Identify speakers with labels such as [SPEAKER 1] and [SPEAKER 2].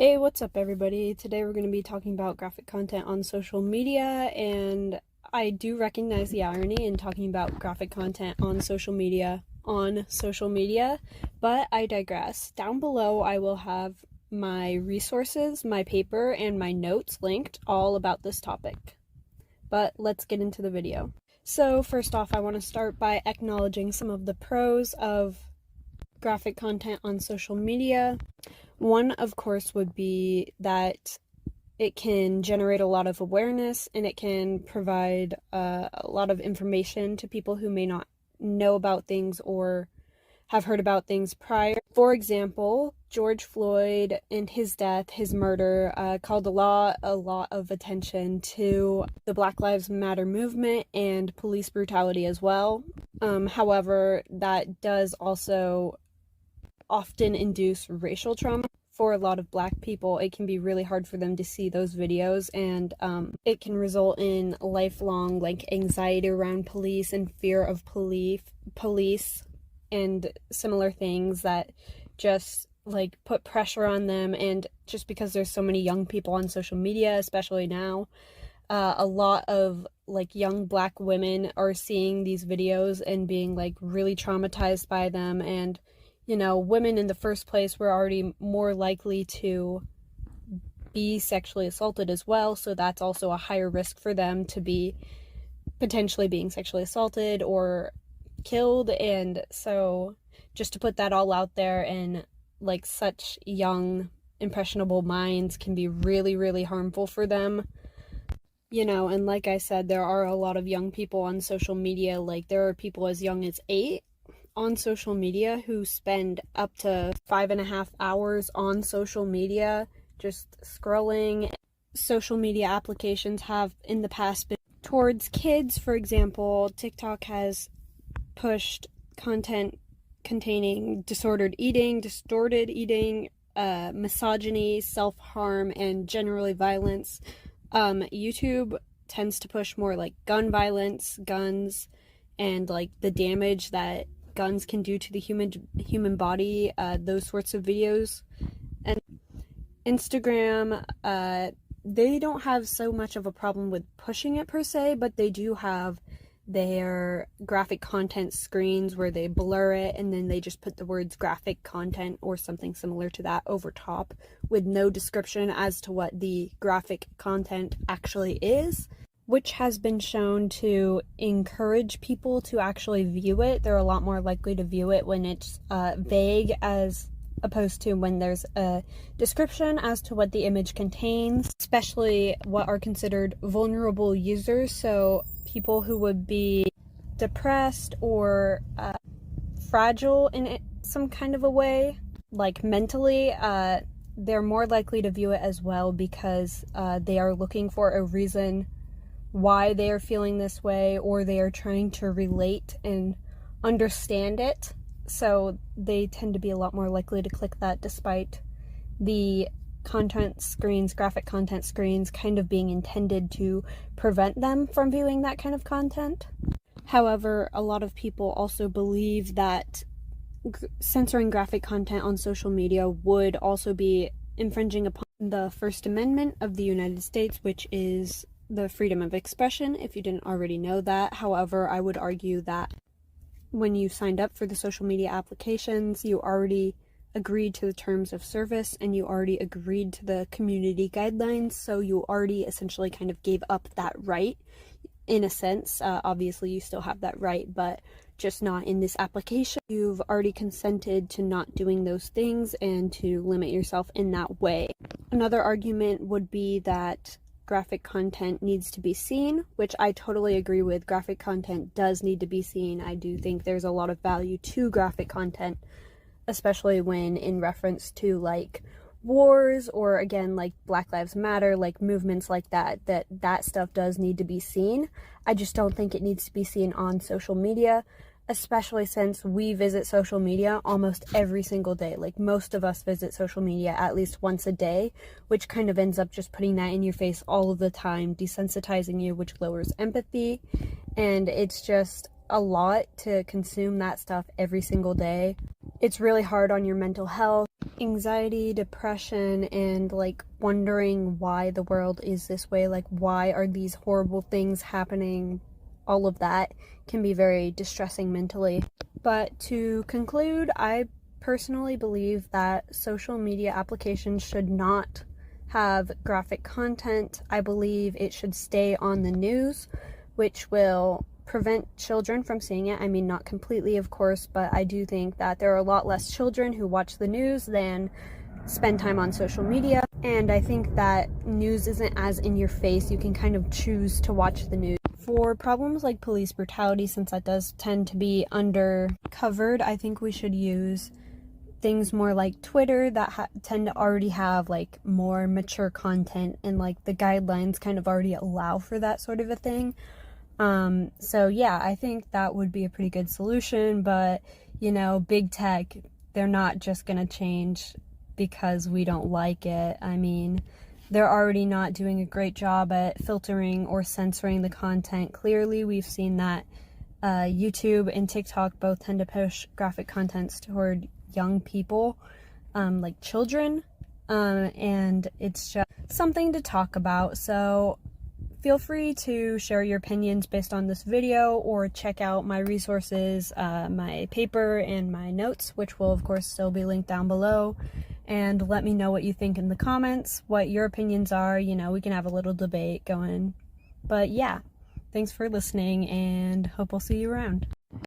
[SPEAKER 1] Hey, what's up, everybody? Today we're going to be talking about graphic content on social media, and I do recognize the irony in talking about graphic content on social media, but I digress. Down below, I will have my resources, my paper, and my notes linked all about this topic. But let's get into the video. So, first off, I want to start by acknowledging some of the pros of graphic content on social media. One, of course, would be that it can generate a lot of awareness and it can provide a lot of information to people who may not know about things or have heard about things prior. For example, George Floyd and his death, his murder, called a lot of attention to the Black Lives Matter movement and police brutality as well. However, that does also often induce racial trauma. For a lot of Black people, it can be really hard for them to see those videos, and it can result in lifelong anxiety around police and fear of police and similar things that just put pressure on them. And just because there's so many young people on social media, especially now, a lot of young Black women are seeing these videos and being really traumatized by them. And women in the first place were already more likely to be sexually assaulted as well, so that's also a higher risk for them to be potentially being sexually assaulted or killed. And so just to put that all out there, and such young impressionable minds can be really, really harmful for them. And like I said, there are a lot of young people on social media. There are people as young as 8 on social media who spend up to 5.5 hours on social media just scrolling. Social media applications have in the past been towards kids. For example, TikTok has pushed content containing disordered eating, misogyny, self-harm, and generally violence. YouTube tends to push more gun violence, guns, and the damage that guns can do to the human body, those sorts of videos. And Instagram, they don't have so much of a problem with pushing it per se, but they do have their graphic content screens where they blur it and then they just put the words graphic content or something similar to that over top with no description as to what the graphic content actually is, which has been shown to encourage people to actually view it. They're a lot more likely to view it when it's vague, as opposed to when there's a description as to what the image contains, especially what are considered vulnerable users. So people who would be depressed or fragile in some kind of a way, mentally, they're more likely to view it as well, because they are looking for a reason why they are feeling this way, or they are trying to relate and understand it. So they tend to be a lot more likely to click that, despite the graphic content screens kind of being intended to prevent them from viewing that kind of content. However, a lot of people also believe that censoring graphic content on social media would also be infringing upon the First Amendment of the United States, which is the freedom of expression, if you didn't already know that. However, I would argue that when you signed up for the social media applications, you already agreed to the terms of service and you already agreed to the community guidelines, so you already essentially kind of gave up that right in a sense. Obviously you still have that right, but just not in this application. You've already consented to not doing those things and to limit yourself in that way. Another argument would be that graphic content needs to be seen, which I totally agree with. Graphic content does need to be seen. I do think there's a lot of value to graphic content, especially when in reference to wars, or again Black Lives Matter, movements like that stuff does need to be seen. I just don't think it needs to be seen on social media, especially since we visit social media almost every single day. Most of us visit social media at least once a day, which kind of ends up just putting that in your face all of the time, desensitizing you, which lowers empathy. And it's just a lot to consume that stuff every single day. it's really hard on your mental health, anxiety, depression, and like wondering why the world is this way, like why are these horrible things happening. All of that can be very distressing mentally. But to conclude, I personally believe that social media applications should not have graphic content. I believe it should stay on the news, which will prevent children from seeing it. I mean, not completely, of course, but I do think that there are a lot less children who watch the news than spend time on social media. And I think that news isn't as in your face. You can kind of choose to watch the news. For problems like police brutality, since that does tend to be undercovered, I think we should use things more like Twitter that tend to already have like more mature content, and like the guidelines kind of already allow for that sort of a thing. So yeah, I think that would be a pretty good solution, but you know, big tech, they're not just gonna change because we don't like it. I mean, they're already not doing a great job at filtering or censoring the content. Clearly, we've seen that YouTube and TikTok both tend to push graphic contents toward young people, like children, and it's just something to talk about. So feel free to share your opinions based on this video, or check out my resources, my paper and my notes, which will of course still be linked down below, and let me know what you think in the comments, what your opinions are. You know, we can have a little debate going. But yeah, thanks for listening, and hope I'll see you around.